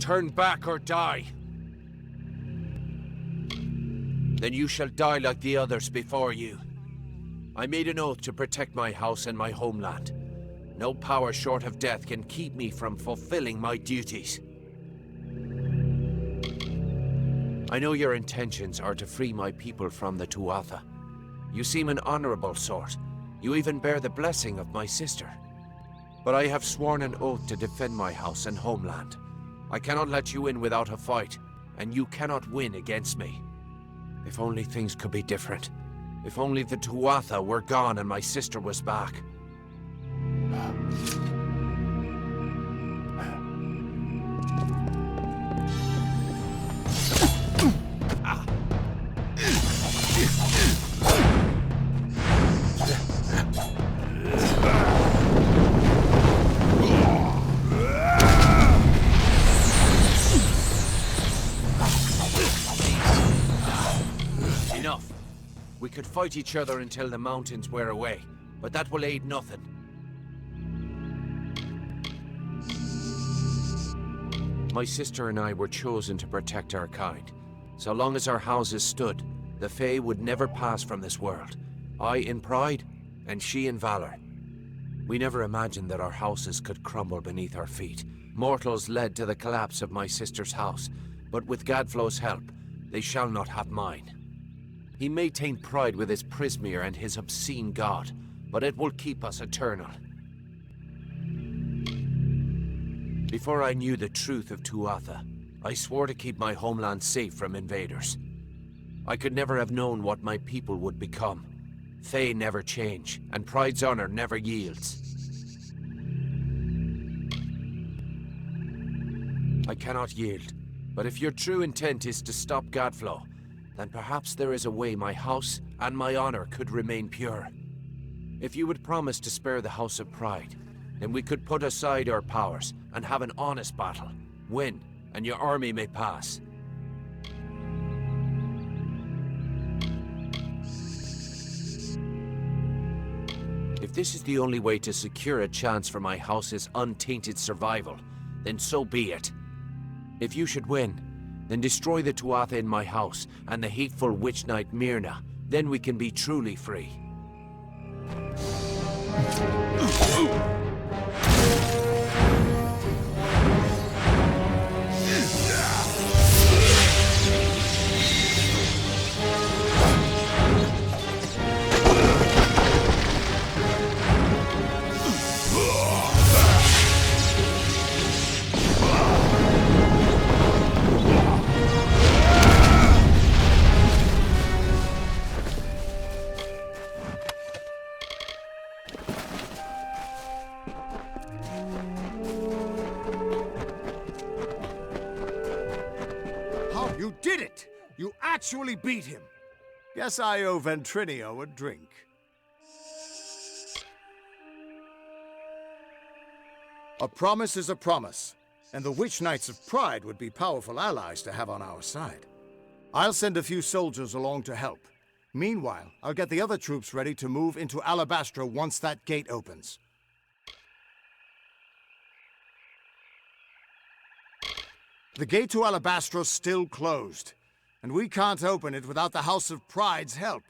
Turn back or die. Then you shall die like the others before you. I made an oath to protect my house and my homeland. No power short of death can keep me from fulfilling my duties. I know your intentions are to free my people from the Tuatha. You seem an honorable sort. You even bear the blessing of my sister. But I have sworn an oath to defend my house and homeland. I cannot let you in without a fight, and you cannot win against me. If only things could be different. If only the Tuatha were gone and my sister was back. We could fight each other until the mountains wear away, but that will aid nothing. My sister and I were chosen to protect our kind. So long as our houses stood, the Fae would never pass from this world. I in pride, and she in valor. We never imagined that our houses could crumble beneath our feet. Mortals led to the collapse of my sister's house, but with Gadflow's help, they shall not have mine. He may taint pride with his Prismere and his obscene god, but it will keep us eternal. Before I knew the truth of Tuatha, I swore to keep my homeland safe from invaders. I could never have known what my people would become. Fae never change, and pride's honor never yields. I cannot yield, but if your true intent is to stop Gadflow, then perhaps there is a way my house and my honor could remain pure. If you would promise to spare the House of Pride, then we could put aside our powers and have an honest battle. Win, and your army may pass. If this is the only way to secure a chance for my house's untainted survival, then so be it. If you should win, then destroy the Tuatha in my house and the hateful witch knight Myrna. Then we can be truly free. You did it! You actually beat him! Guess I owe Ventrinio a drink. A promise is a promise, and the Witch Knights of Pride would be powerful allies to have on our side. I'll send a few soldiers along to help. Meanwhile, I'll get the other troops ready to move into Alabastra once that gate opens. The gate to Alabastra's still closed, and we can't open it without the House of Pride's help.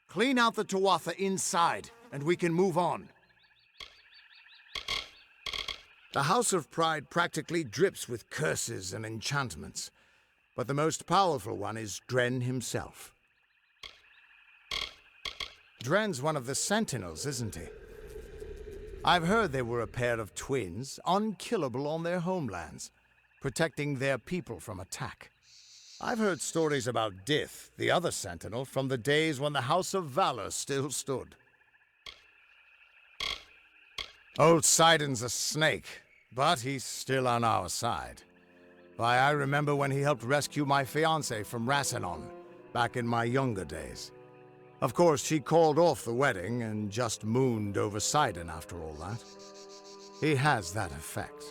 Clean out the Tuatha inside, and we can move on. The House of Pride practically drips with curses and enchantments, but the most powerful one is Dren himself. Dren's one of the Sentinels, isn't he? I've heard they were a pair of twins, unkillable on their homelands, protecting their people from attack. I've heard stories about Dith, the other Sentinel, from the days when the House of Valor still stood. Old Sidon's a snake, but he's still on our side. Why, I remember when he helped rescue my fiancée from Rassanon, back in my younger days. Of course, she called off the wedding and just mooned over Sidon after all that. He has that effect.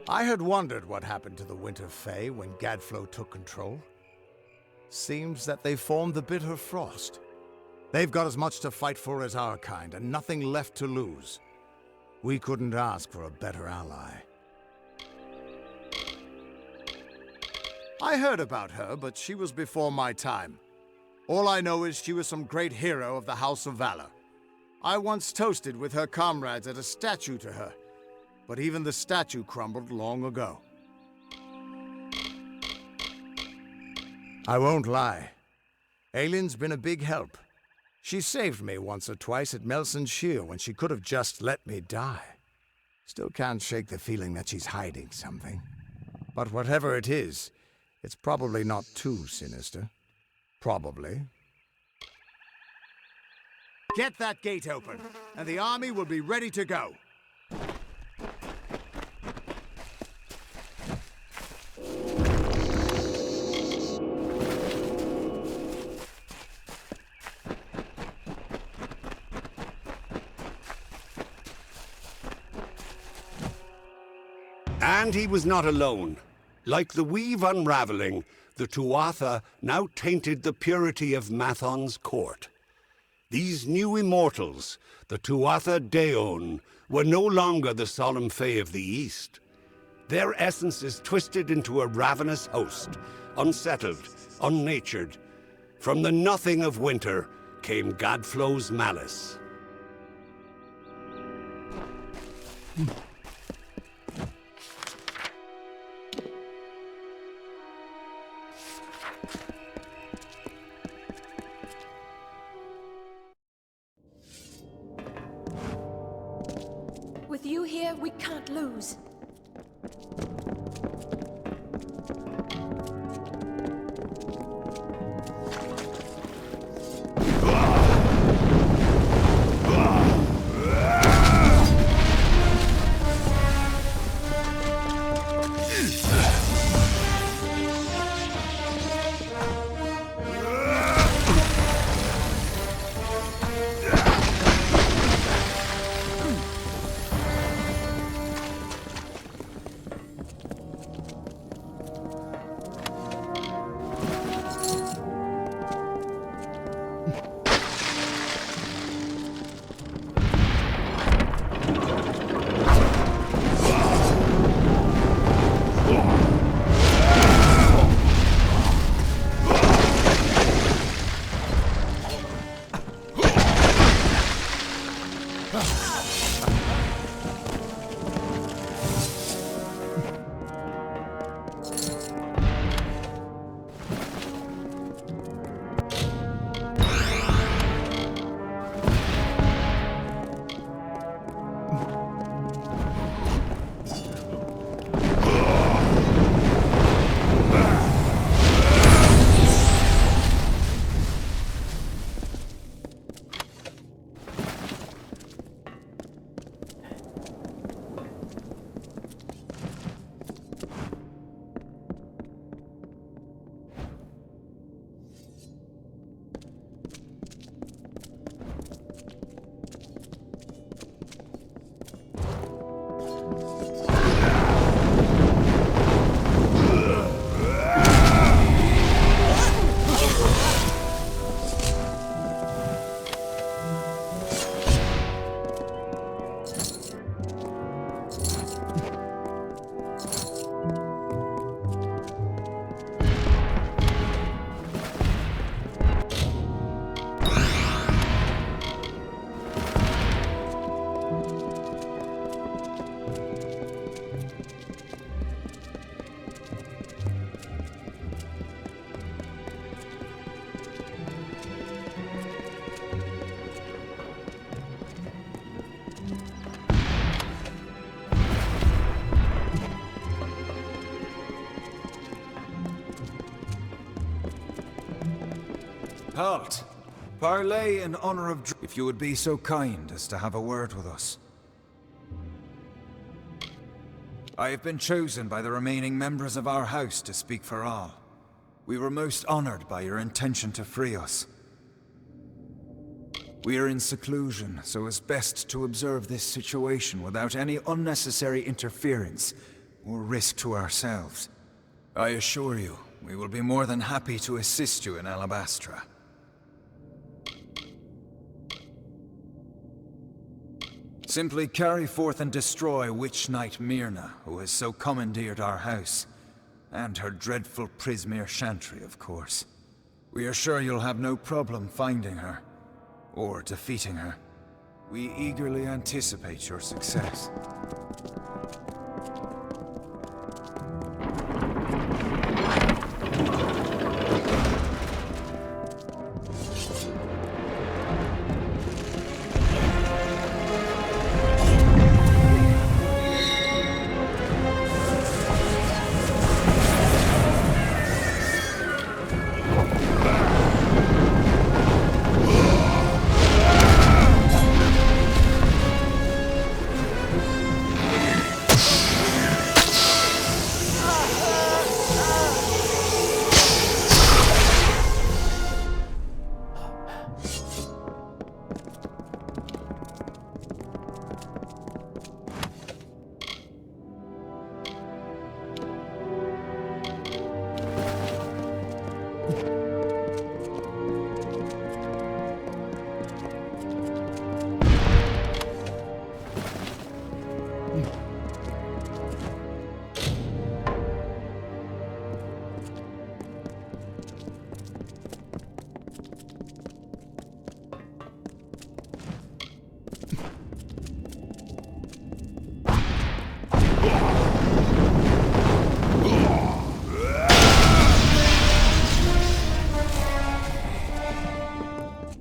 I had wondered what happened to the Winter Fae when Gadflow took control. Seems that they formed the Bitter Frost. They've got as much to fight for as our kind, and nothing left to lose. We couldn't ask for a better ally. I heard about her, but she was before my time. All I know is she was some great hero of the House of Valor. I once toasted with her comrades at a statue to her, but even the statue crumbled long ago. I won't lie. Aylin's been a big help. She saved me once or twice at Melson's Shear when she could have just let me die. Still can't shake the feeling that she's hiding something. But whatever it is, it's probably not too sinister. Probably. Get that gate open, and the army will be ready to go. And he was not alone. Like the weave unraveling, the Tuatha now tainted the purity of Mathon's court. These new immortals, the Tuatha Daon, were no longer the solemn Fae of the East. Their essences twisted into a ravenous host, unsettled, unnatured. From the nothing of winter came Gadflow's malice. With you here, we can't lose. Halt! Parley in honor of... If you would be so kind as to have a word with us. I have been chosen by the remaining members of our house to speak for all. We were most honored by your intention to free us. We are in seclusion, so it's best to observe this situation without any unnecessary interference or risk to ourselves. I assure you, we will be more than happy to assist you in Alabastra. Simply carry forth and destroy Witch Knight Myrna, who has so commandeered our house. And her dreadful Prismere Chantry, of course. We are sure you'll have no problem finding her, or defeating her. We eagerly anticipate your success.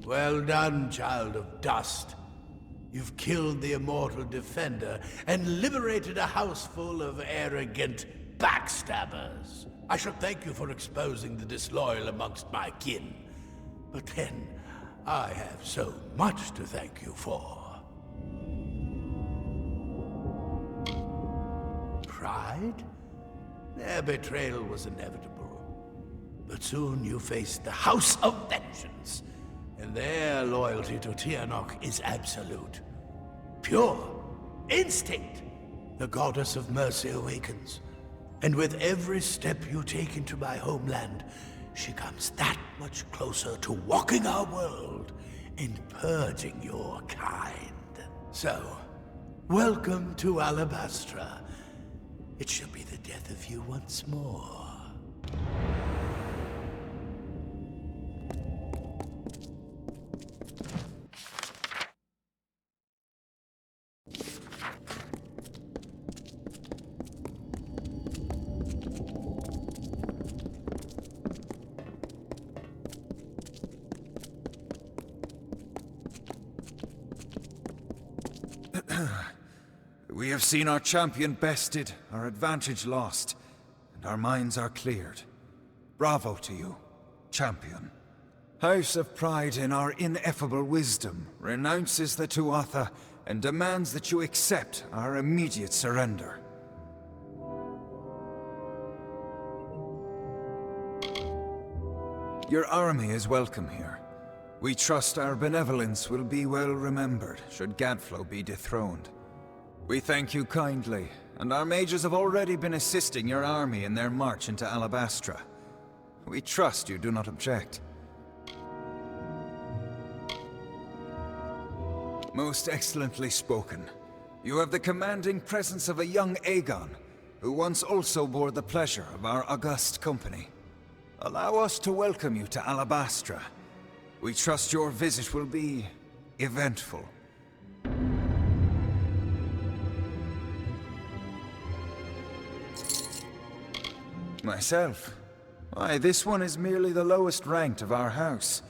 Well done, child of dust. You've killed the immortal defender and liberated a house full of arrogant backstabbers. I should thank you for exposing the disloyal amongst my kin. But then, I have so much to thank you for. Pride? Their betrayal was inevitable. But soon you faced the House of Vengeance, and their loyalty to Tianok is absolute. Pure. Instinct. The goddess of mercy awakens. And with every step you take into my homeland, she comes that much closer to walking our world and purging your kind. So, welcome to Alabastra. It shall be the death of you once more. We have seen our champion bested, our advantage lost, and our minds are cleared. Bravo to you, champion. House of Pride, in our ineffable wisdom, renounces the Tuatha and demands that you accept our immediate surrender. Your army is welcome here. We trust our benevolence will be well remembered should Gadflow be dethroned. We thank you kindly, and our mages have already been assisting your army in their march into Alabastra. We trust you do not object. Most excellently spoken. You have the commanding presence of a young Aegon, who once also bore the pleasure of our august company. Allow us to welcome you to Alabastra. We trust your visit will be eventful. Myself? Why, this one is merely the lowest ranked of our house,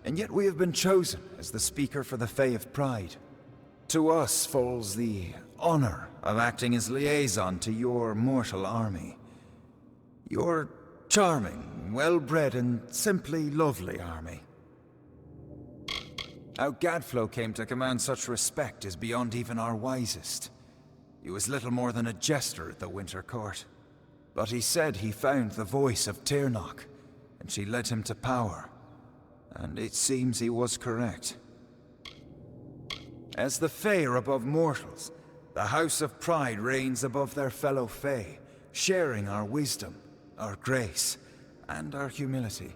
and yet we have been chosen as the speaker for the Fae of Pride. To us falls the honor of acting as liaison to your mortal army. Your charming, well-bred, and simply lovely army. How Gadflow came to command such respect is beyond even our wisest. He was little more than a jester at the Winter Court. But he said he found the voice of Tirnoch, and she led him to power. And it seems he was correct. As the Fae are above mortals, the House of Pride reigns above their fellow Fae, sharing our wisdom, our grace, and our humility.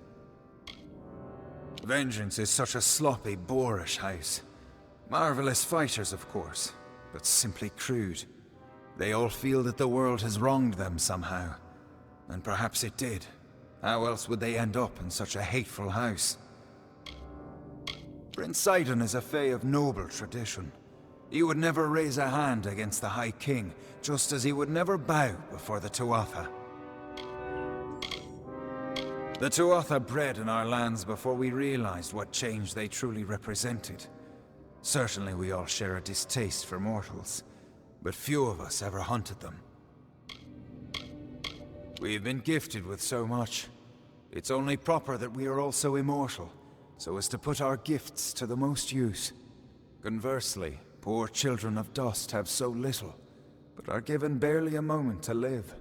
Vengeance is such a sloppy, boorish house. Marvelous fighters, of course, but simply crude. They all feel that the world has wronged them somehow. And perhaps it did. How else would they end up in such a hateful house? Prince Sidon is a Fae of noble tradition. He would never raise a hand against the High King, just as he would never bow before the Tuatha. The Tuatha bred in our lands before we realized what change they truly represented. Certainly we all share a distaste for mortals, but few of us ever hunted them. We've been gifted with so much. It's only proper that we are also immortal, so as to put our gifts to the most use. Conversely, poor children of dust have so little, but are given barely a moment to live.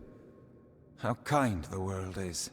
How kind the world is.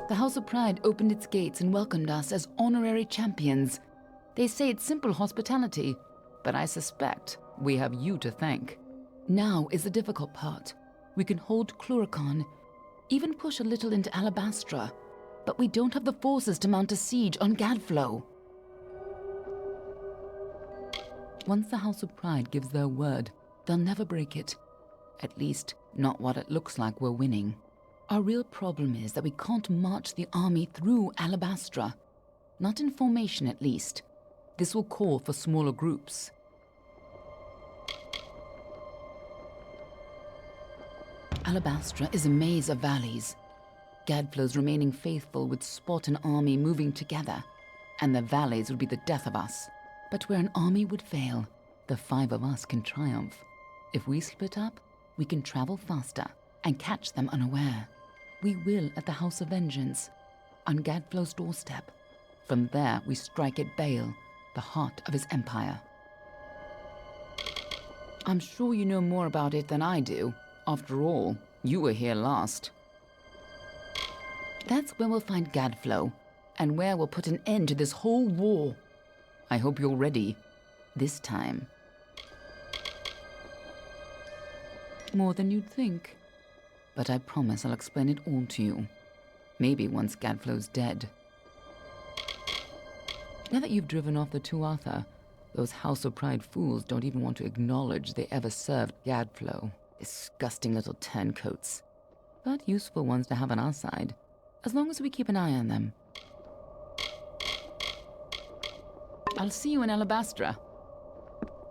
The House of Pride opened its gates and welcomed us as honorary champions. They say it's simple hospitality, but I suspect we have you to thank. Now is the difficult part. We can hold Cluracan, even push a little into Alabastra, but we don't have the forces to mount a siege on Gadflow. Once the House of Pride gives their word, they'll never break it. At least, not while it looks like we're winning. Our real problem is that we can't march the army through Alabastra. Not in formation, at least. This will call for smaller groups. Alabastra is a maze of valleys. Gadflow's remaining faithful would spot an army moving together, and the valleys would be the death of us. But where an army would fail, the 5 of us can triumph. If we split up, we can travel faster and catch them unaware. We will at the House of Vengeance, on Gadflow's doorstep. From there, we strike at Bale, the heart of his empire. I'm sure you know more about it than I do. After all, you were here last. That's where we'll find Gadflow, and where we'll put an end to this whole war. I hope you're ready, this time. More than you'd think. But I promise I'll explain it all to you. Maybe once Gadflow's dead. Now that you've driven off the Tuatha, those House of Pride fools don't even want to acknowledge they ever served Gadflow. Disgusting little turncoats. But useful ones to have on our side, as long as we keep an eye on them. I'll see you in Alabastra.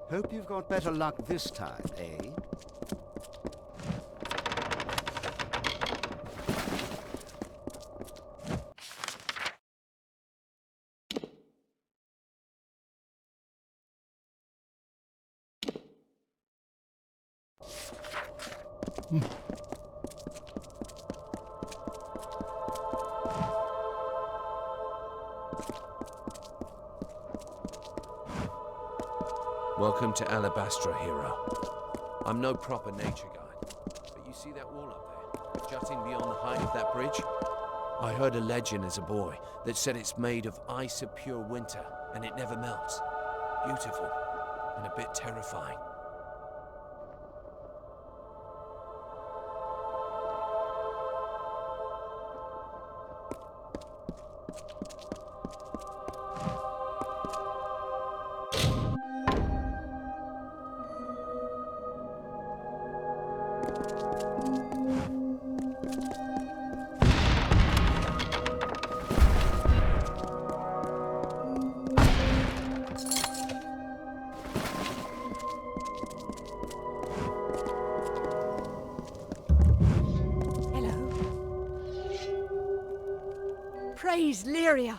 Hope you've got better luck this time, eh? Welcome to Alabastra, hero. I'm no proper nature guide, but you see that wall up there, jutting beyond the height of that bridge? I heard a legend as a boy that said it's made of ice of pure winter, and it never melts. Beautiful, and a bit terrifying. days, Lyria!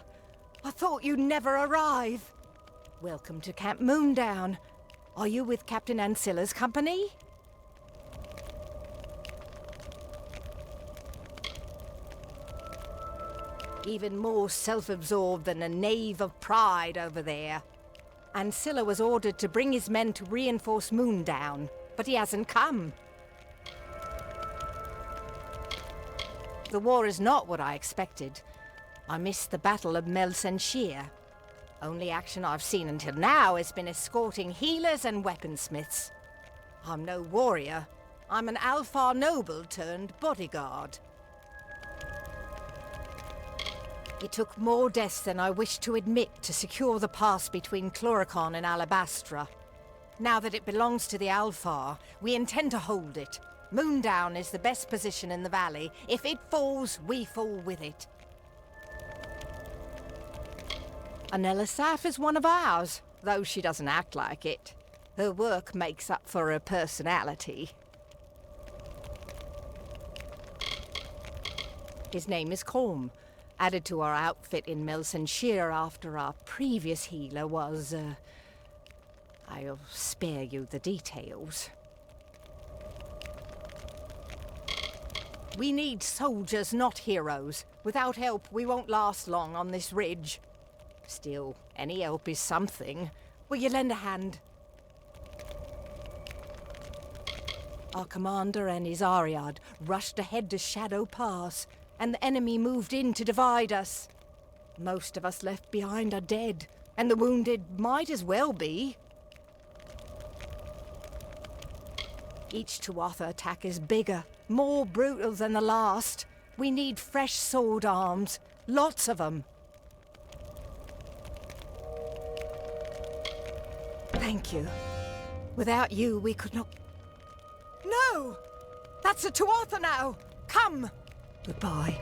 I thought you'd never arrive. Welcome to Camp Moondown. Are you with Captain Ancilla's company? Even more self-absorbed than a knave of pride over there. Ancilla was ordered to bring his men to reinforce Moondown, but he hasn't come. The war is not what I expected. I missed the Battle of Melsenshir. Only action I've seen until now has been escorting healers and weaponsmiths. I'm no warrior. I'm an Alfar noble turned bodyguard. It took more deaths than I wished to admit to secure the pass between Chloricon and Alabastra. Now that it belongs to the Alfar, we intend to hold it. Moondown is the best position in the valley. If it falls, we fall with it. Anella Saf is one of ours, though she doesn't act like it. Her work makes up for her personality. His name is Colm, added to our outfit in Melsenshir after our previous healer was, I'll spare you the details. We need soldiers, not heroes. Without help, we won't last long on this ridge. Still, any help is something. Will you lend a hand? Our commander and his Ariad rushed ahead to Shadow Pass, and the enemy moved in to divide us. Most of us left behind are dead, and the wounded might as well be. Each Tuatha attack is bigger, more brutal than the last. We need fresh sword arms, lots of them. Thank you. Without you, we could not... No! That's a Tuatha now! Come! Goodbye.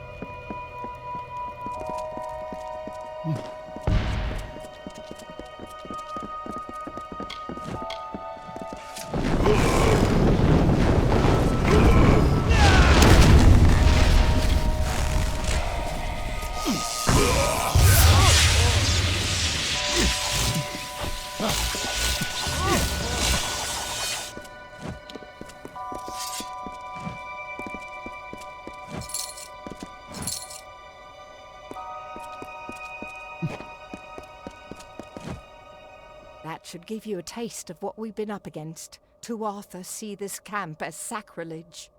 Should give you a taste of what we've been up against. Tuatha see this camp as sacrilege.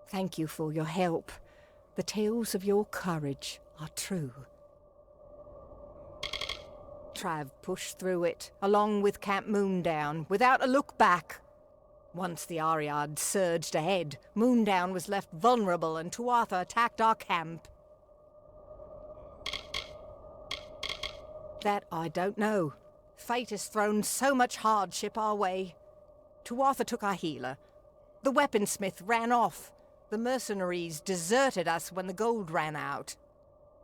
Thank you for your help. The tales of your courage are true. Trav pushed through it, along with Camp Moondown, without a look back. Once the Ariad surged ahead, Moondown was left vulnerable and Tuatha attacked our camp. That I don't know. Fate has thrown so much hardship our way. Tuatha took our healer. The weaponsmith ran off. The mercenaries deserted us when the gold ran out.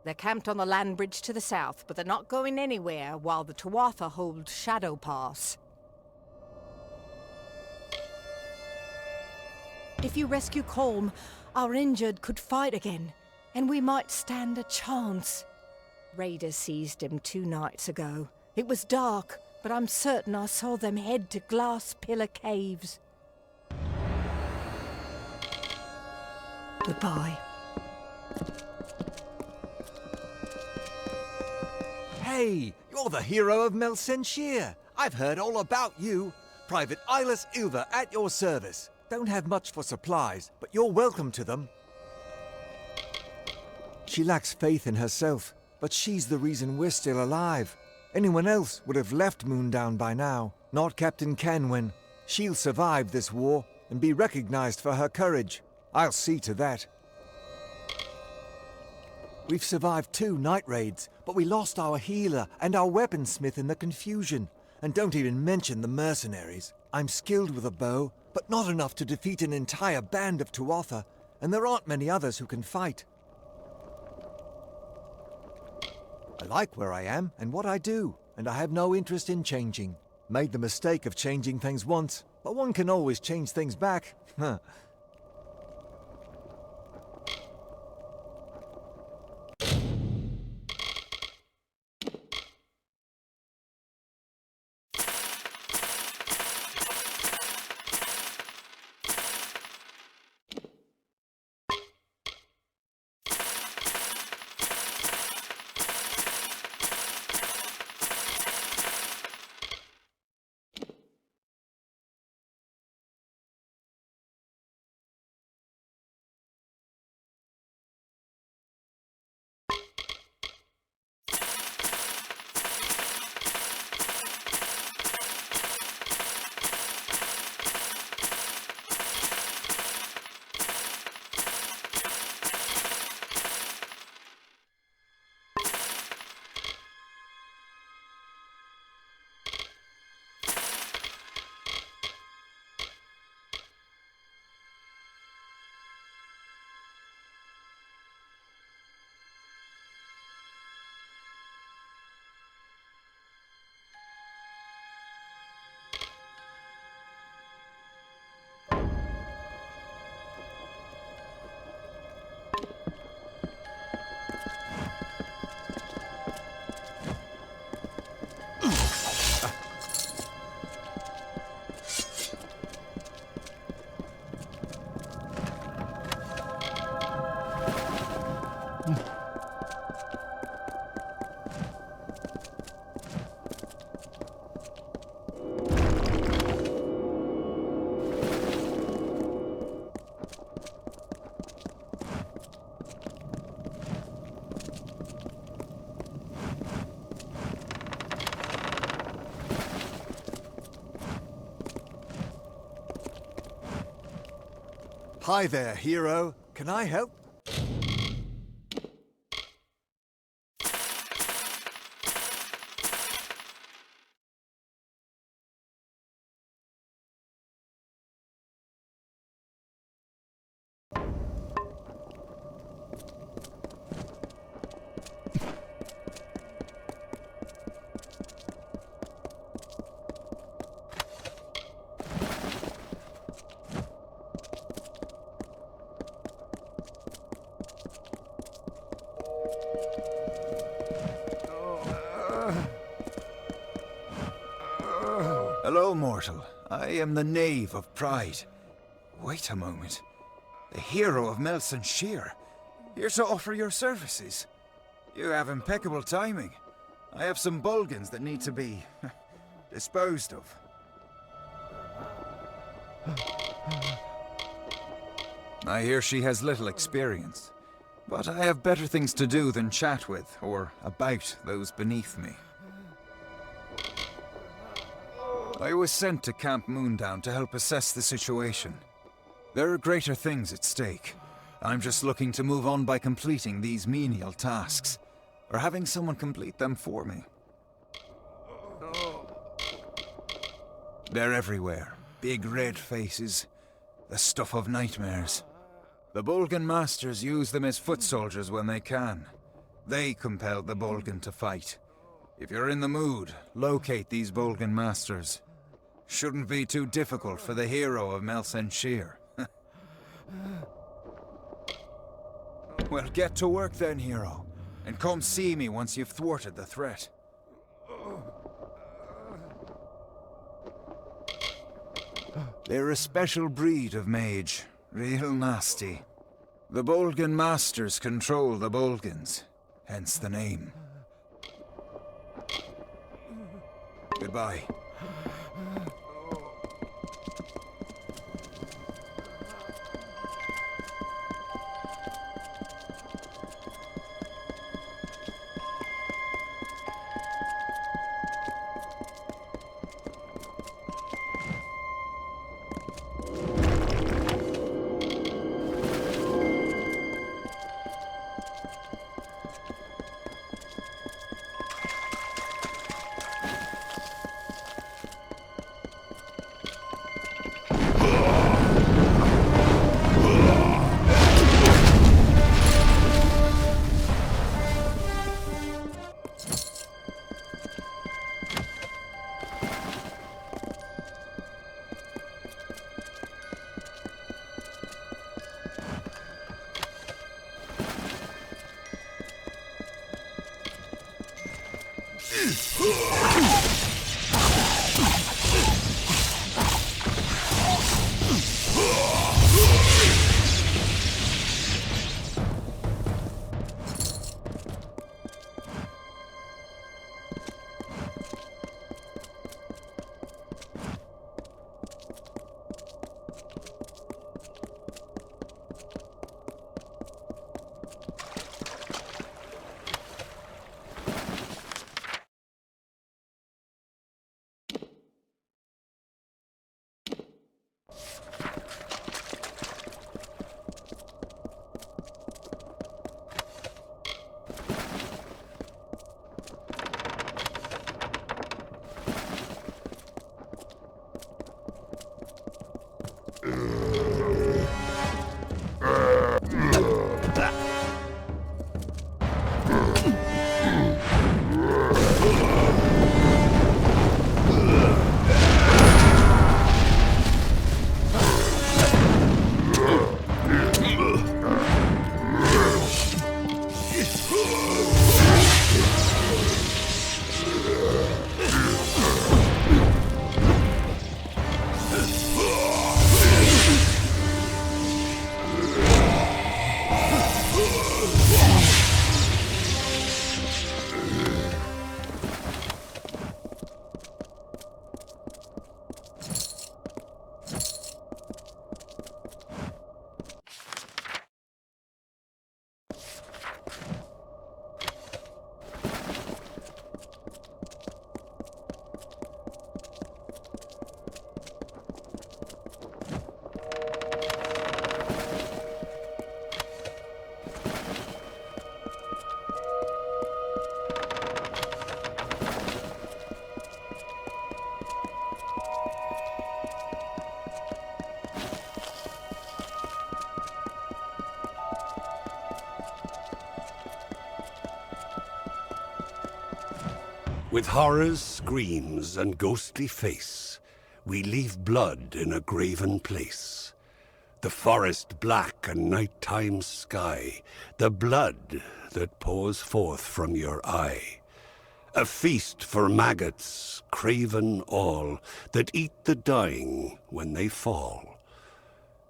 They're camped on the land bridge to the south, but they're not going anywhere while the Tuatha hold Shadow Pass. If you rescue Colm, our injured could fight again, and we might stand a chance. Raiders seized him 2 nights ago. It was dark, but I'm certain I saw them head to Glass Pillar Caves. Goodbye. Hey, you're the hero of Melsenshir. I've heard all about you. Private Eyeless Ilva at your service. Don't have much for supplies, but you're welcome to them. She lacks faith in herself, but she's the reason we're still alive. Anyone else would have left Moondown by now, not Captain Kenwyn. She'll survive this war and be recognized for her courage. I'll see to that. We've survived 2 night raids, but we lost our healer and our weaponsmith in the confusion. And don't even mention the mercenaries. I'm skilled with a bow, but not enough to defeat an entire band of Tuatha, and there aren't many others who can fight. I like where I am and what I do, and I have no interest in changing. Made the mistake of changing things once, but one can always change things back. Hi there, hero. Can I help? Hello, mortal. I am the Knave of Pride. Wait a moment. The hero of Melson Shear. Here to offer your services. You have impeccable timing. I have some Bulgans that need to be disposed of. I hear she has little experience, but I have better things to do than chat with or about those beneath me. I was sent to Camp Moondown to help assess the situation. There are greater things at stake. I'm just looking to move on by completing these menial tasks, or having someone complete them for me. They're everywhere. Big red faces. The stuff of nightmares. The Bulgan masters use them as foot soldiers when they can. They compelled the Bulgan to fight. If you're in the mood, locate these Bulgan masters. Shouldn't be too difficult for the hero of Melson Shear. Well, get to work then, hero. And come see me once you've thwarted the threat. They're a special breed of mage. Real nasty. The Bulgan masters control the Bulgans. Hence the name. Goodbye. With horror's screams and ghostly face, we leave blood in a graven place. The forest black and nighttime sky, the blood that pours forth from your eye. A feast for maggots, craven all, that eat the dying when they fall.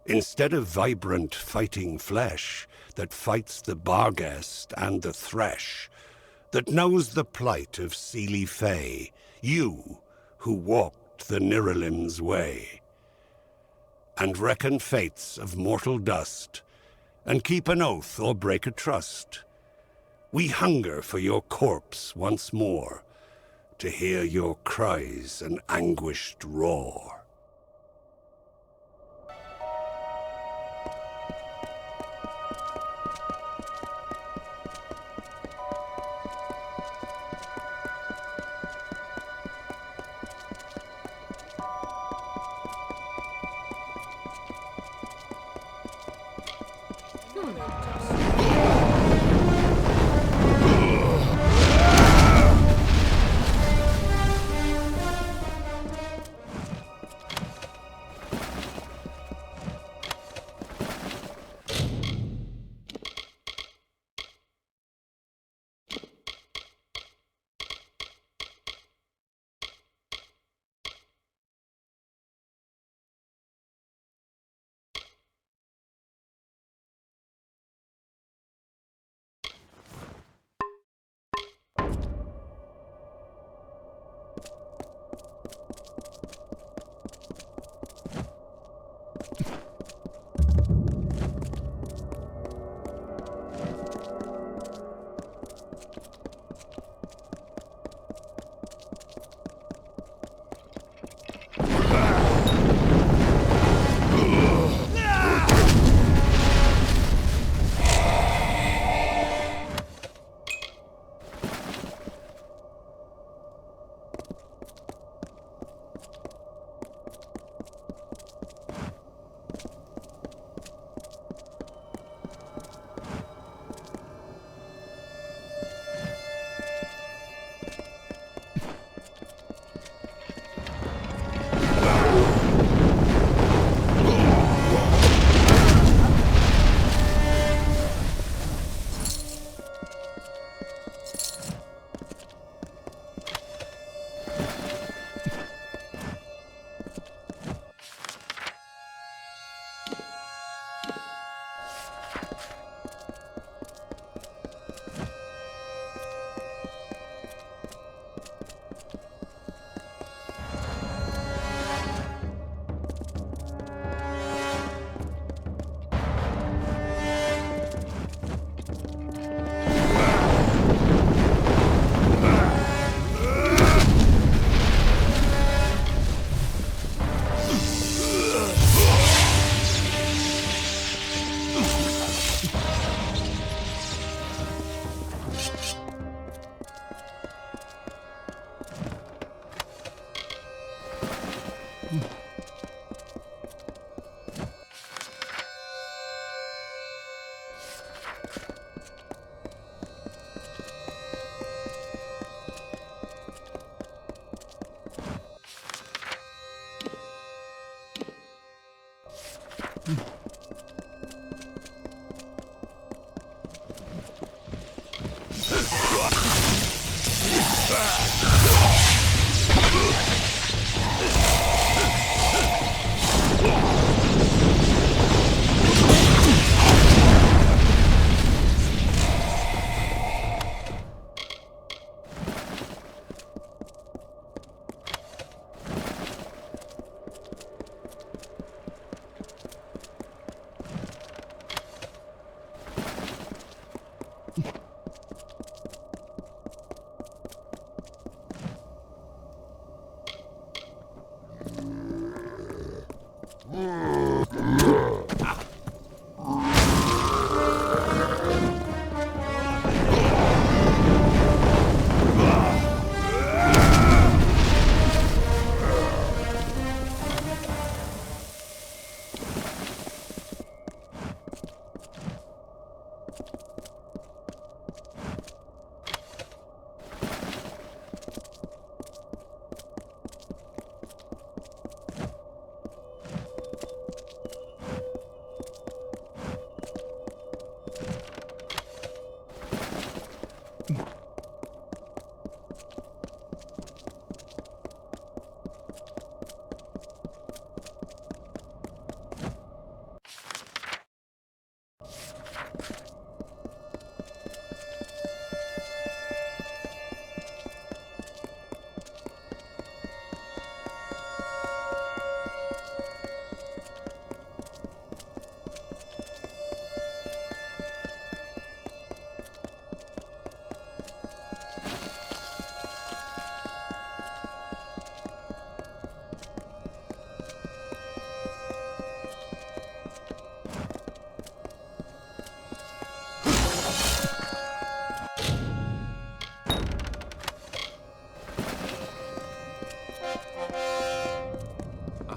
Instead of vibrant fighting flesh that fights the barghest and the thresh, that knows the plight of Seelie Fae, you who walked the Niralim's way, and reckon fates of mortal dust, and keep an oath or break a trust. We hunger for your corpse once more, to hear your cries and anguished roar.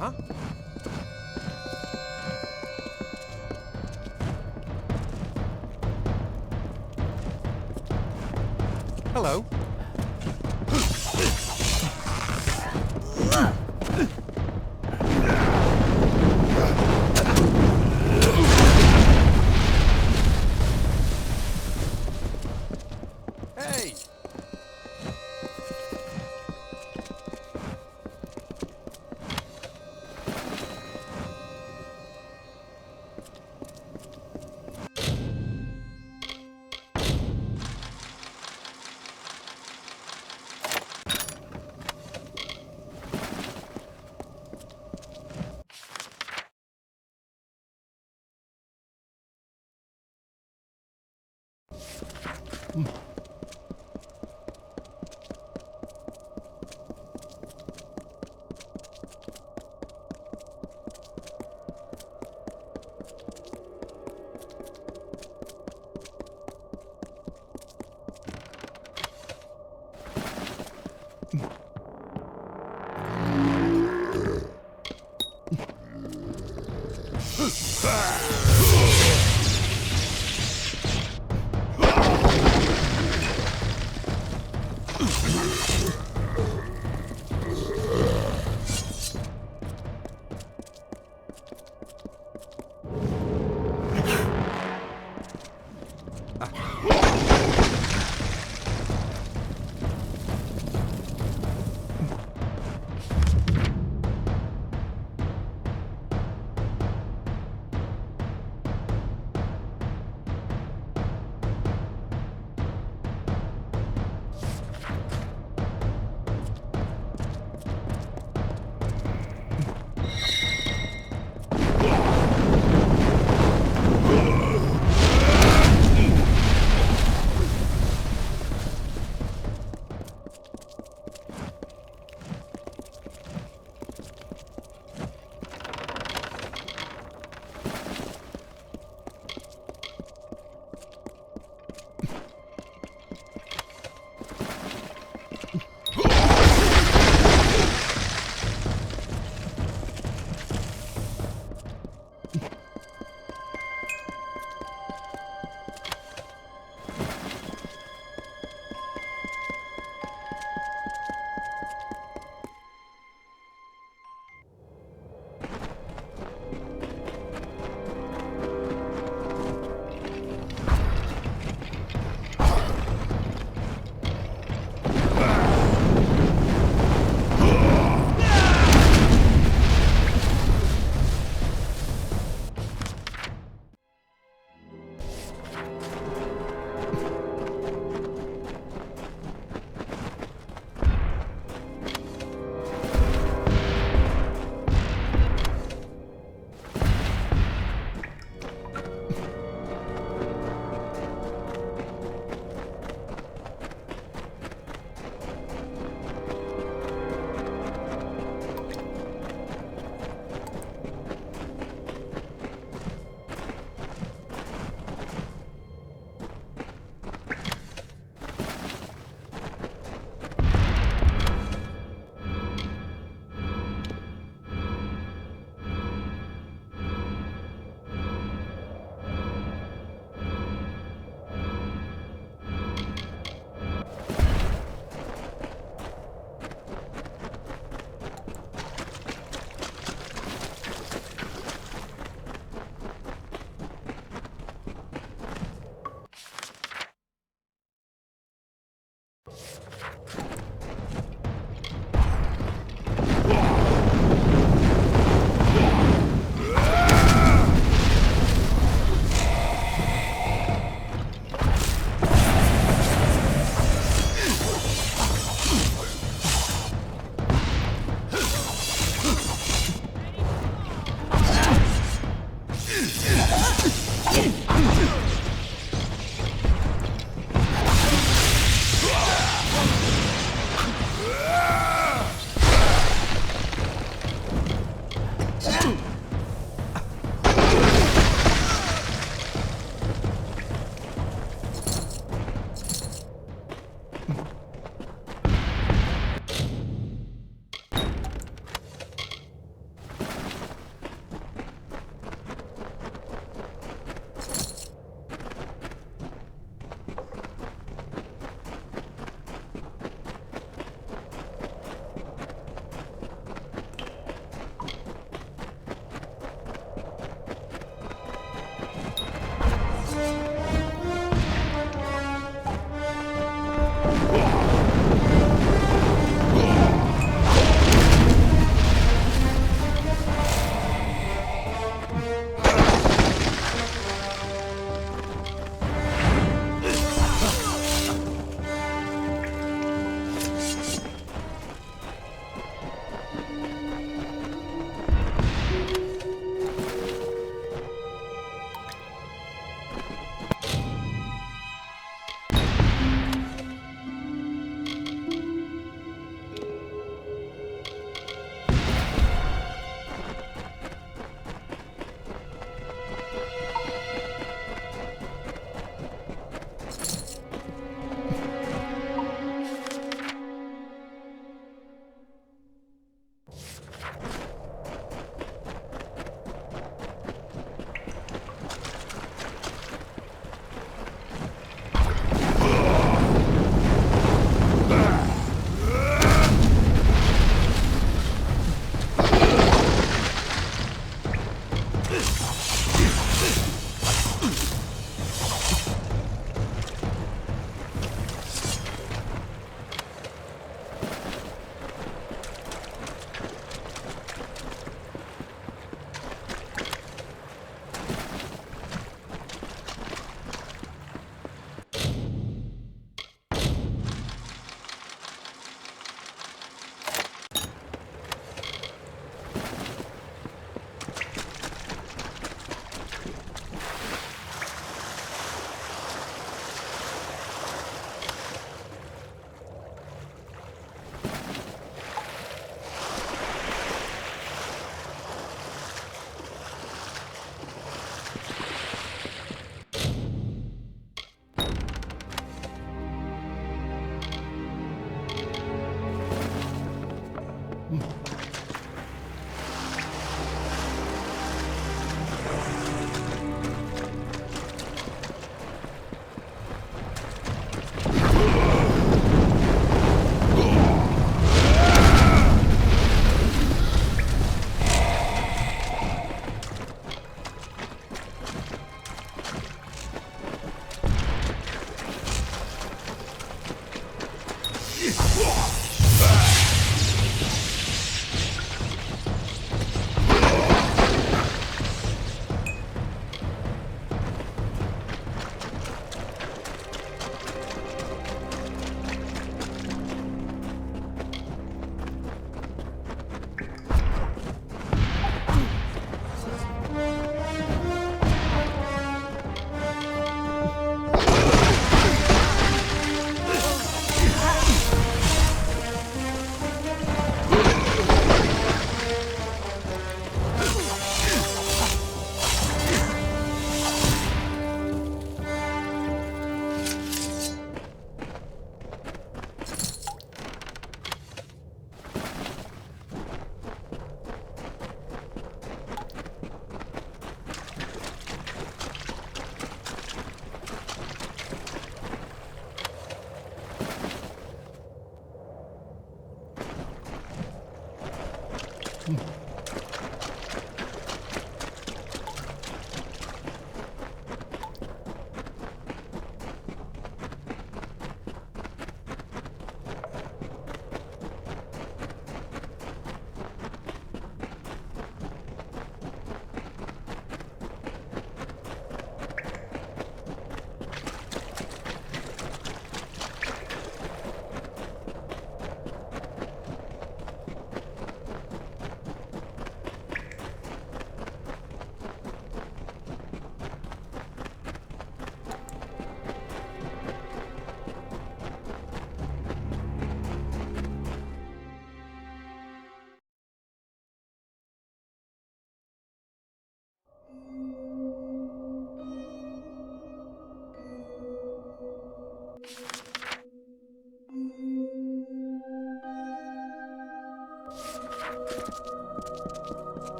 Huh? Hello. Hey!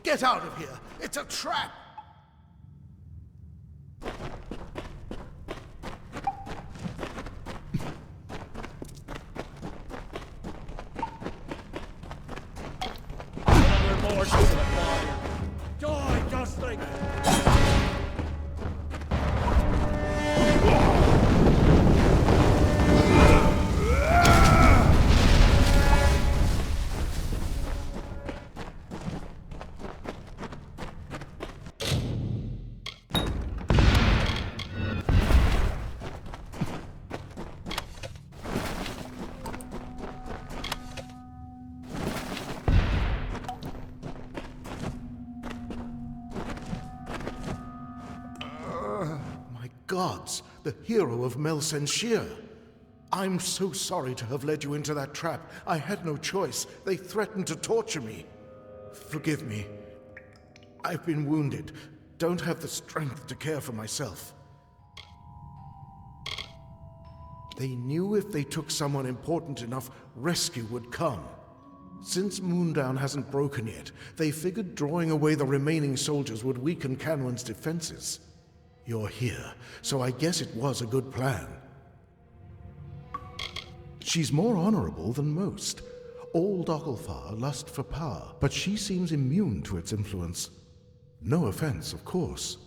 Get out of here! It's a trap! Another more to the fire. Die, Justling! Gods, the hero of Melsenshir. I'm so sorry to have led you into that trap. I had no choice. They threatened to torture me. Forgive me. I've been wounded. Don't have the strength to care for myself. They knew if they took someone important enough, rescue would come. Since Moondown hasn't broken yet, they figured drawing away the remaining soldiers would weaken Canwan's defenses. You're here, so I guess it was a good plan. She's more honorable than most. All Dogglefar lust for power, but she seems immune to its influence. No offense, of course.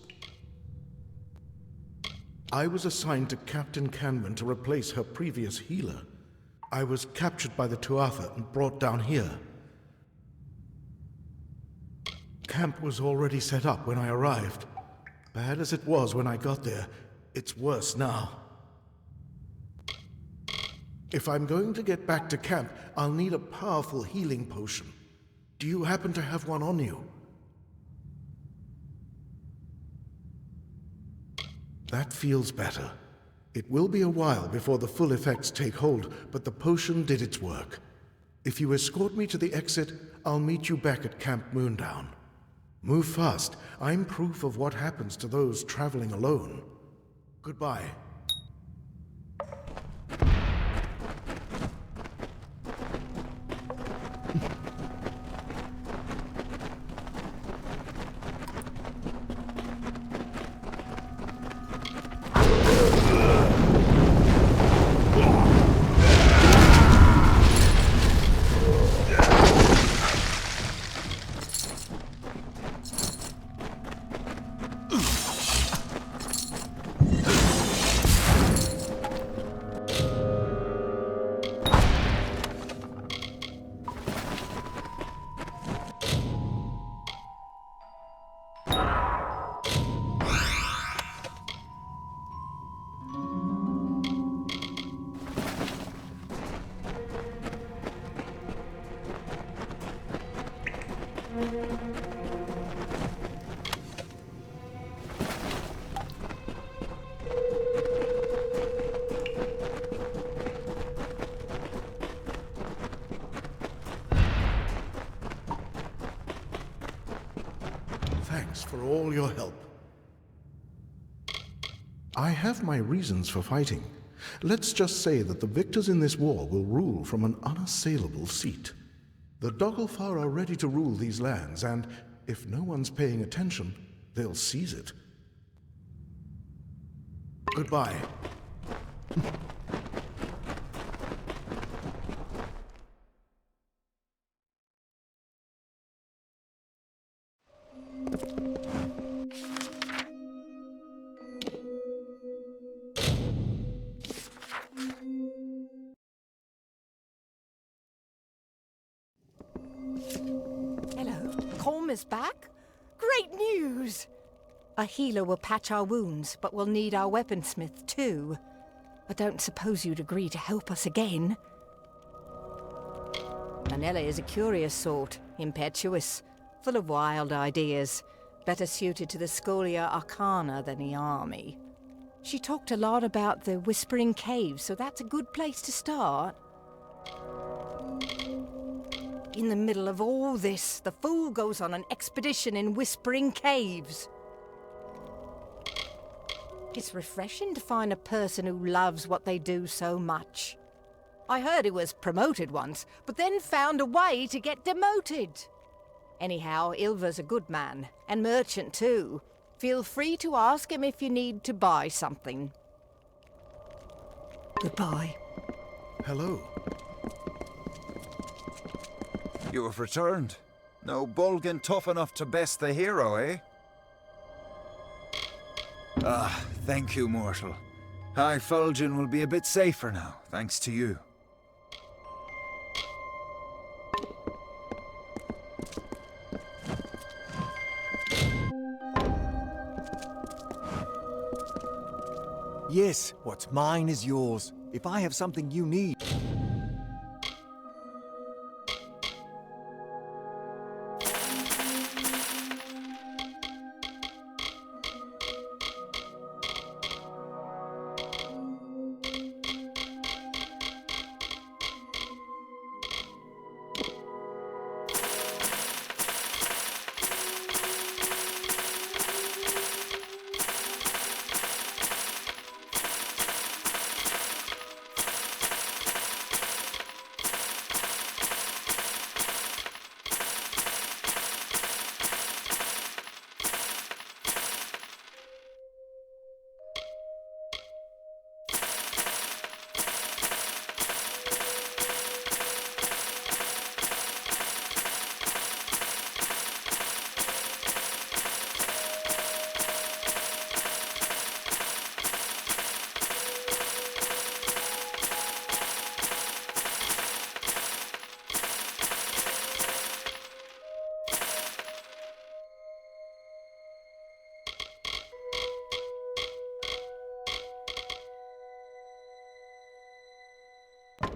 I was assigned to Captain Canwan to replace her previous healer. I was captured by the Tuatha and brought down here. Camp was already set up when I arrived. Bad as it was when I got there, it's worse now. If I'm going to get back to camp, I'll need a powerful healing potion. Do you happen to have one on you? That feels better. It will be a while before the full effects take hold, but the potion did its work. If you escort me to the exit, I'll meet you back at Camp Moondown. Move fast. I'm proof of what happens to those traveling alone. Goodbye. Thanks for all your help. I have my reasons for fighting. Let's just say that the victors in this war will rule from an unassailable seat. The Dogglefar are ready to rule these lands, and if no one's paying attention, they'll seize it. Goodbye. Is back? Great news! A healer will patch our wounds, but we'll need our weaponsmith too. I don't suppose you'd agree to help us again. Manella is a curious sort, impetuous, full of wild ideas, better suited to the Scholia Arcana than the army. She talked a lot about the Whispering Caves, so that's a good place to start. In the middle of all this, the fool goes on an expedition in Whispering Caves. It's refreshing to find a person who loves what they do so much. I heard he was promoted once, but then found a way to get demoted. Anyhow, Ilva's a good man, and merchant too. Feel free to ask him if you need to buy something. Goodbye. Hello. You have returned. No Bolgan tough enough to best the hero, eh? Ah, thank you, mortal. High Fulgen will be a bit safer now, thanks to you. Yes, what's mine is yours. If I have something you need...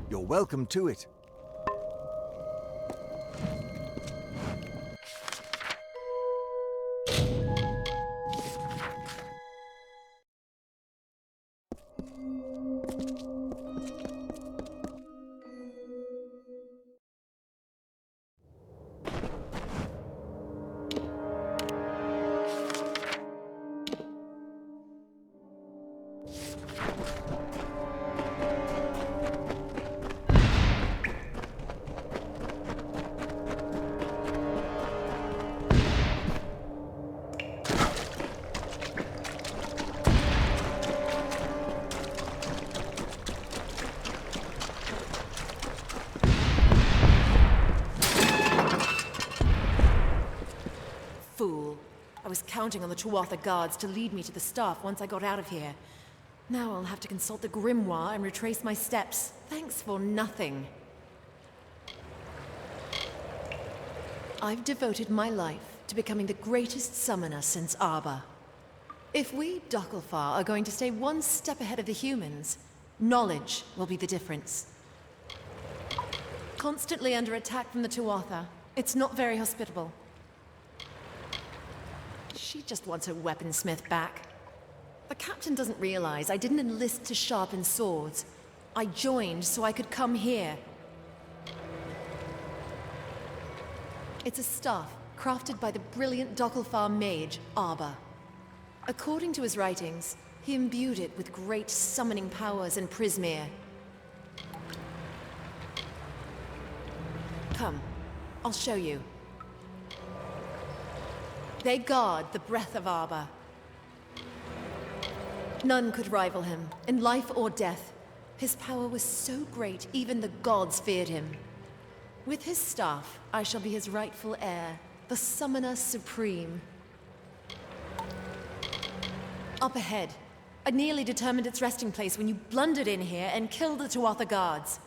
You're welcome to it. I was counting on the Tuatha guards to lead me to the staff once I got out of here. Now I'll have to consult the grimoire and retrace my steps. Thanks for nothing. I've devoted my life to becoming the greatest summoner since Arba. If we Dokkalfar are going to stay one step ahead of the humans, knowledge will be the difference. Constantly under attack from the Tuatha, it's not very hospitable. She just wants her weaponsmith back. The captain doesn't realize I didn't enlist to sharpen swords. I joined so I could come here. It's a staff crafted by the brilliant Dokkalfar mage, Arba. According to his writings, he imbued it with great summoning powers in Prismeer. Come, I'll show you. They guard the breath of Arba. None could rival him, in life or death. His power was so great, even the gods feared him. With his staff, I shall be his rightful heir, the Summoner Supreme. Up ahead. I nearly determined its resting place when you blundered in here and killed the Tuatha guards.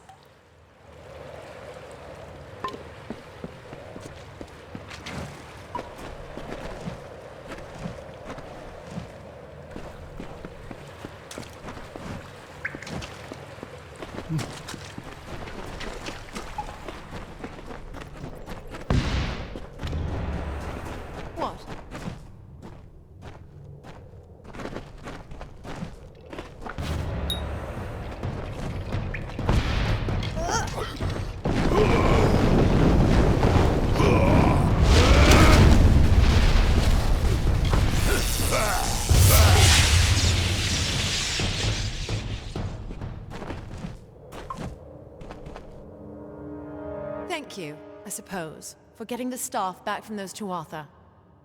Thank you. A suppose, for getting the staff back from those Tuatha.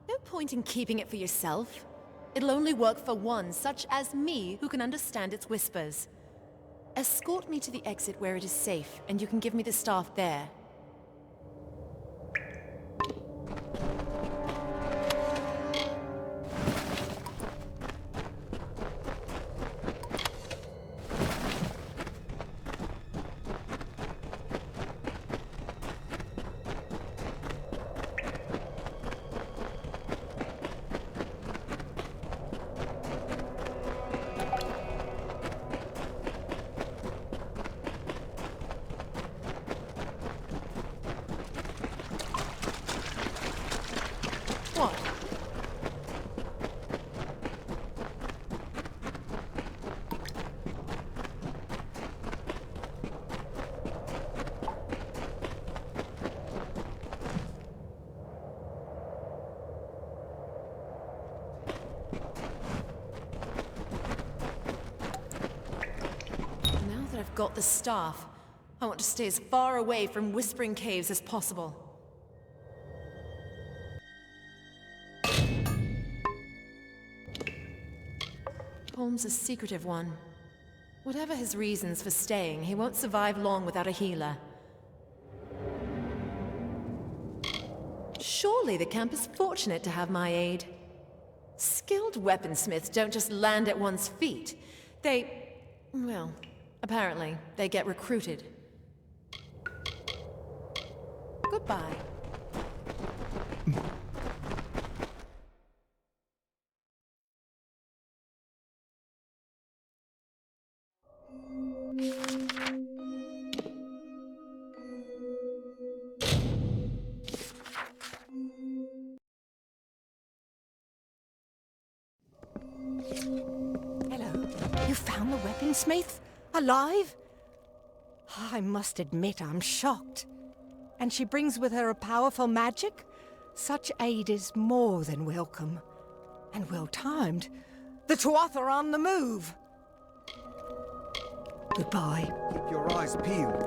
No point in keeping it for yourself. It'll only work for one, such as me, who can understand its whispers. Escort me to the exit where it is safe, and you can give me the staff there. What? Now that I've got the staff, I want to stay as far away from Whispering Caves as possible. Holmes a secretive one. Whatever his reasons for staying, he won't survive long without a healer. Surely the camp is fortunate to have my aid. Skilled weaponsmiths don't just land at one's feet. Well, apparently, they get recruited. Goodbye. Hello. You found the weaponsmith? Alive? I must admit I'm shocked. And she brings with her a powerful magic? Such aid is more than welcome. And well-timed. The Tuatha are on the move. Goodbye. Keep your eyes peeled.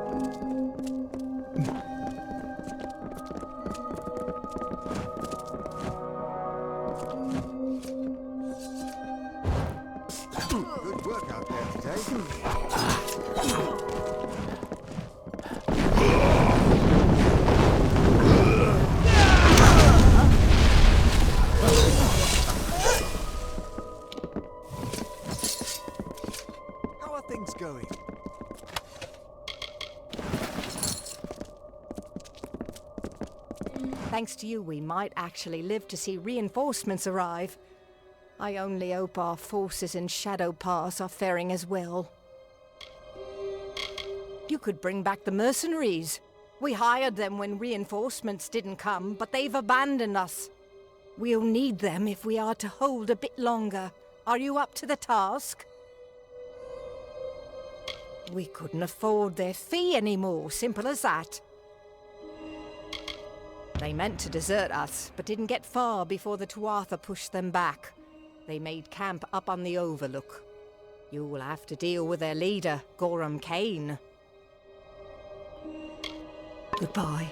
Good work out there today. How are things going? Thanks to you, we might actually live to see reinforcements arrive. I only hope our forces in Shadow Pass are faring as well. You could bring back the mercenaries. We hired them when reinforcements didn't come, but they've abandoned us. We'll need them if we are to hold a bit longer. Are you up to the task? We couldn't afford their fee anymore, simple as that. They meant to desert us, but didn't get far before the Tuatha pushed them back. They made camp up on the overlook. You will have to deal with their leader, Gorham Kane. Goodbye.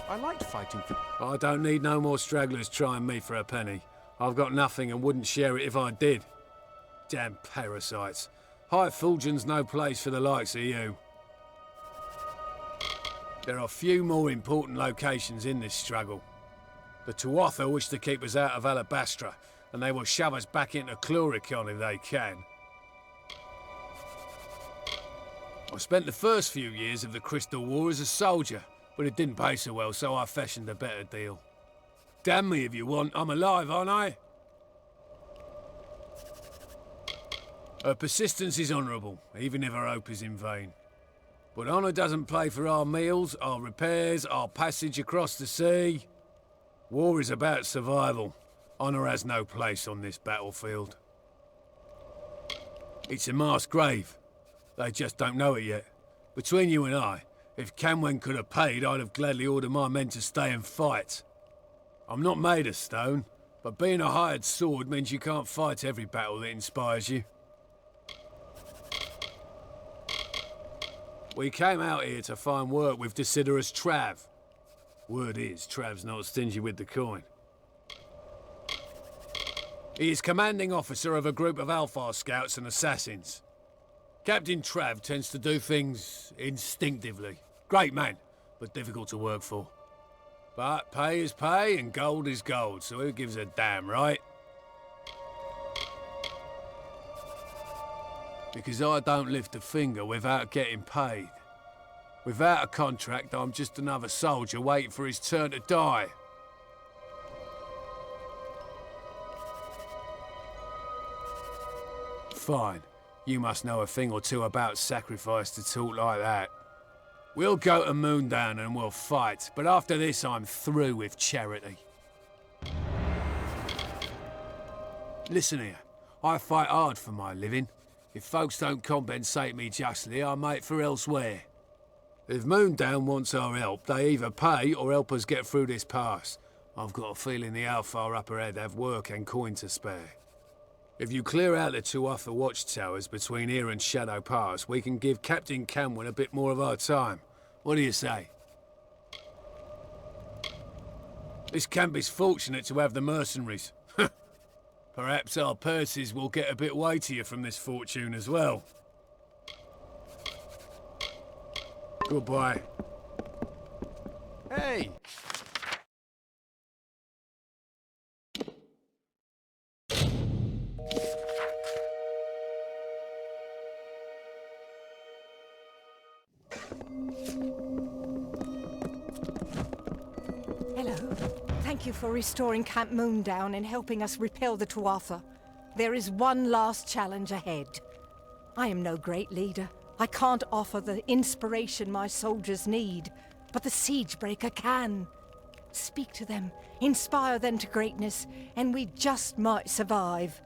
I liked fighting for... I don't need no more stragglers trying me for a penny. I've got nothing and wouldn't share it if I did. Damn parasites. High Fulgen's no place for the likes of you. There are few more important locations in this struggle. The Tuatha wish to keep us out of Alabastra, and they will shove us back into Cluricon if they can. I spent the first few years of the Crystal War as a soldier, but it didn't pay so well, so I fashioned a better deal. Damn me if you want, I'm alive, aren't I? Her persistence is honourable, even if her hope is in vain. But honour doesn't pay for our meals, our repairs, our passage across the sea. War is about survival. Honour has no place on this battlefield. It's a mass grave. They just don't know it yet. Between you and I, if Camwen could have paid, I'd have gladly ordered my men to stay and fight. I'm not made of stone, but being a hired sword means you can't fight every battle that inspires you. We came out here to find work with Deciderus Trav. Word is, Trav's not stingy with the coin. He is commanding officer of a group of Alpha scouts and assassins. Captain Trav tends to do things instinctively. Great man, but difficult to work for. But pay is pay and gold is gold, so who gives a damn, right? Because I don't lift a finger without getting paid. Without a contract, I'm just another soldier waiting for his turn to die. Fine. You must know a thing or two about sacrifice to talk like that. We'll go to Moondown and we'll fight, but after this I'm through with charity. Listen here, I fight hard for my living. If folks don't compensate me justly, I make for elsewhere. If Moondown wants our help, they either pay or help us get through this pass. I've got a feeling the Alpha up ahead have work and coin to spare. If you clear out the Tuatha watchtowers between here and Shadow Pass, we can give Captain Camwen a bit more of our time. What do you say? This camp is fortunate to have the mercenaries. Perhaps our purses will get a bit weightier from this fortune as well. Goodbye. Hey! Hello. Thank you for restoring Camp Moondown and helping us repel the Tuatha. There is one last challenge ahead. I am no great leader. I can't offer the inspiration my soldiers need, but the Siegebreaker can. Speak to them, inspire them to greatness, and we just might survive.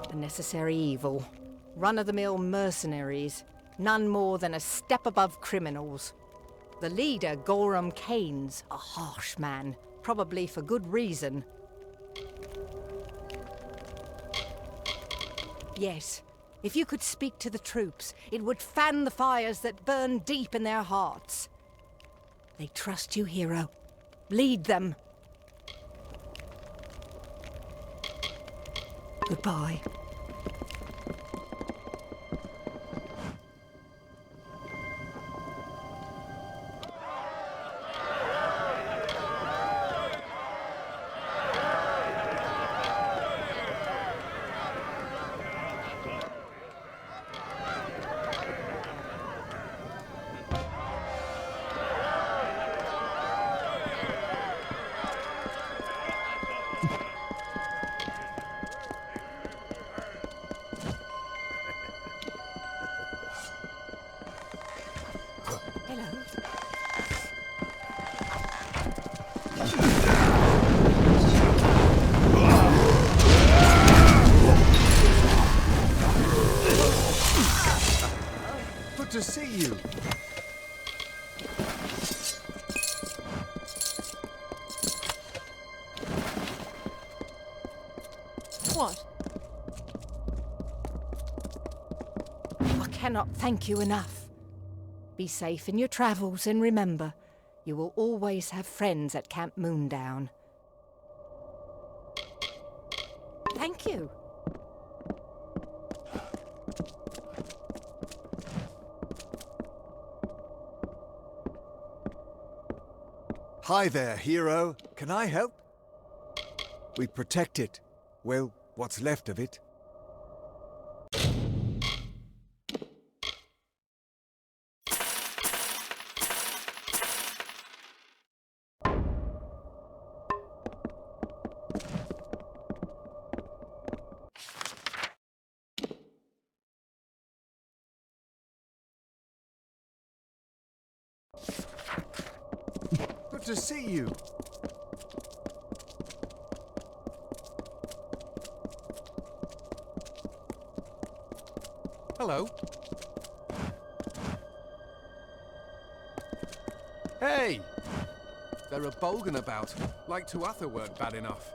The necessary evil. Run-of-the-mill mercenaries. None more than a step above criminals. The leader, Gorham Kane's, a harsh man, probably for good reason. Yes, if you could speak to the troops, it would fan the fires that burn deep in their hearts. They trust you, hero. Lead them. Goodbye. To see you. What? I cannot thank you enough. Be safe in your travels and remember, you will always have friends at Camp Moondown. Thank you. Hi there, hero. Can I help? We protect it. Well, what's left of it. Good to see you. Hello. Hey! They're a Bolgan about. Like Tuatha weren't bad enough.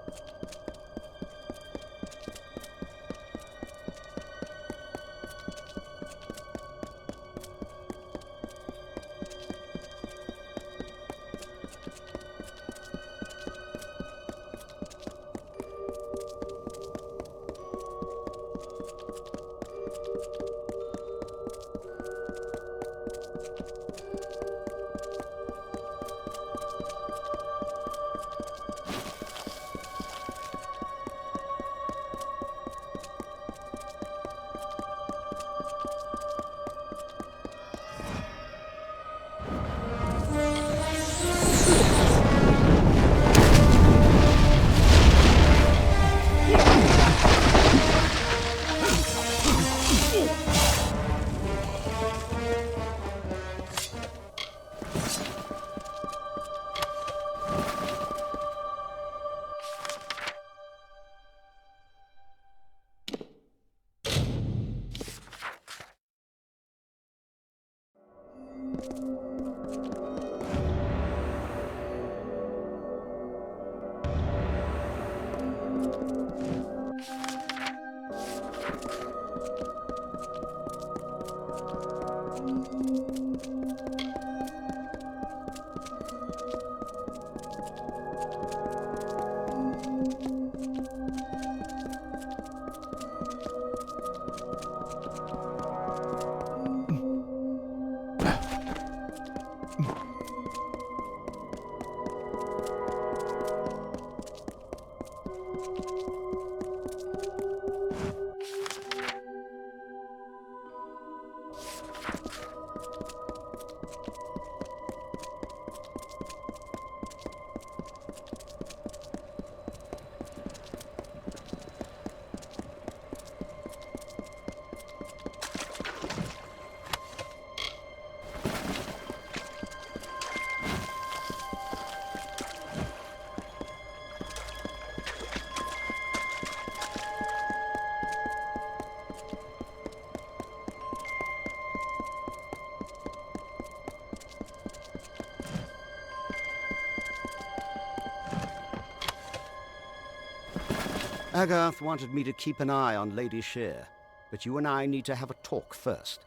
Agarth wanted me to keep an eye on Lady Shear, but you and I need to have a talk first.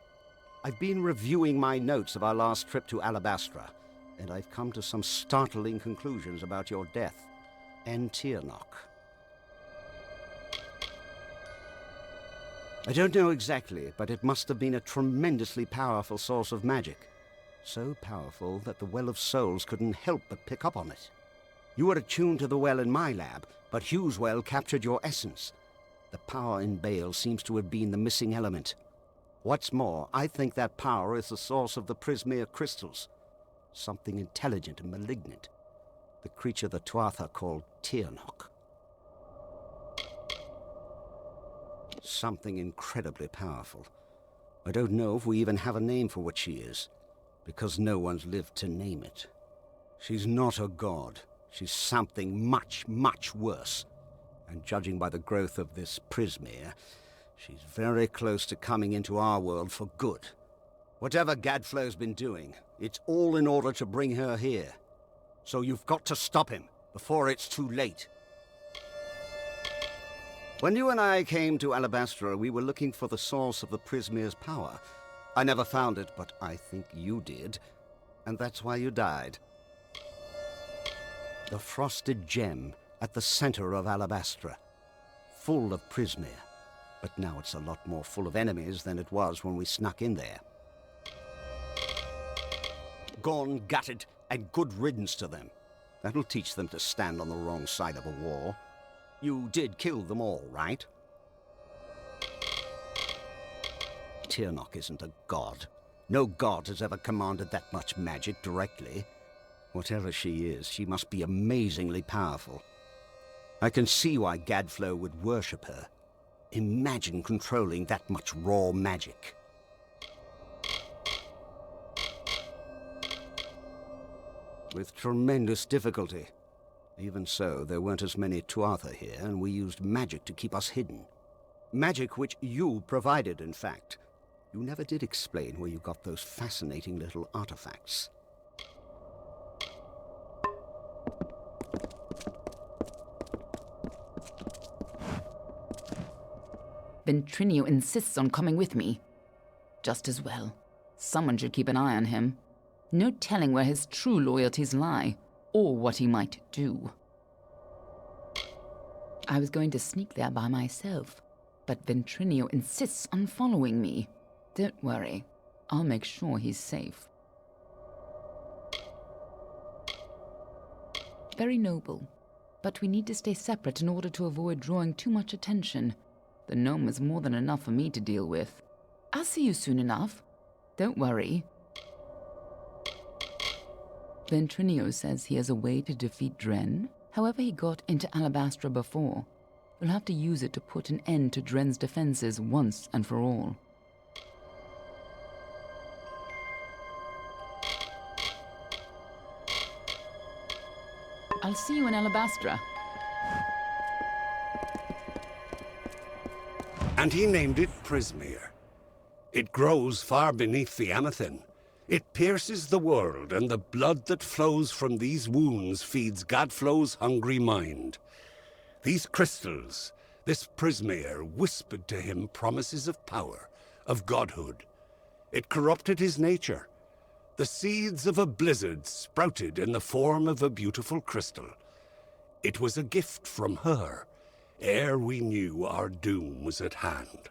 I've been reviewing my notes of our last trip to Alabastra, and I've come to some startling conclusions about your death and Tirnoch. I don't know exactly, but it must have been a tremendously powerful source of magic. So powerful that the Well of Souls couldn't help but pick up on it. You were attuned to the well in my lab, but Hugh's well captured your essence. The power in Bale seems to have been the missing element. What's more, I think that power is the source of the Prismere crystals. Something intelligent and malignant. The creature the Tuatha called Tirnoch. Something incredibly powerful. I don't know if we even have a name for what she is, because no one's lived to name it. She's not a god. She's something much, much worse. And judging by the growth of this Prismere, she's very close to coming into our world for good. Whatever Gadflow's been doing, it's all in order to bring her here. So you've got to stop him before it's too late. When you and I came to Alabastra, we were looking for the source of the Prismere's power. I never found it, but I think you did. And that's why you died. The frosted gem at the center of Alabastra. Full of Prismere. But now it's a lot more full of enemies than it was when we snuck in there. Gone, gutted, and good riddance to them. That'll teach them to stand on the wrong side of a war. You did kill them all, right? Tirnoch isn't a god. No god has ever commanded that much magic directly. Whatever she is, she must be amazingly powerful. I can see why Gadflow would worship her. Imagine controlling that much raw magic. With tremendous difficulty. Even so, there weren't as many Tuatha here, and we used magic to keep us hidden. Magic which you provided, in fact. You never did explain where you got those fascinating little artifacts. Ventrinio insists on coming with me. Just as well. Someone should keep an eye on him. No telling where his true loyalties lie, or what he might do. I was going to sneak there by myself, but Ventrinio insists on following me. Don't worry, I'll make sure he's safe. Very noble, but we need to stay separate in order to avoid drawing too much attention. The gnome is more than enough for me to deal with. I'll see you soon enough. Don't worry. Ventrinio says he has a way to defeat Dren. However he got into Alabastra before. We'll have to use it to put an end to Dren's defenses once and for all. I'll see you in Alabastra. And he named it Prismere. It grows far beneath the Amethyst. It pierces the world, and the blood that flows from these wounds feeds Gadflow's hungry mind. These crystals, this Prismere, whispered to him promises of power, of godhood. It corrupted his nature. The seeds of a blizzard sprouted in the form of a beautiful crystal. It was a gift from her, ere we knew our doom was at hand.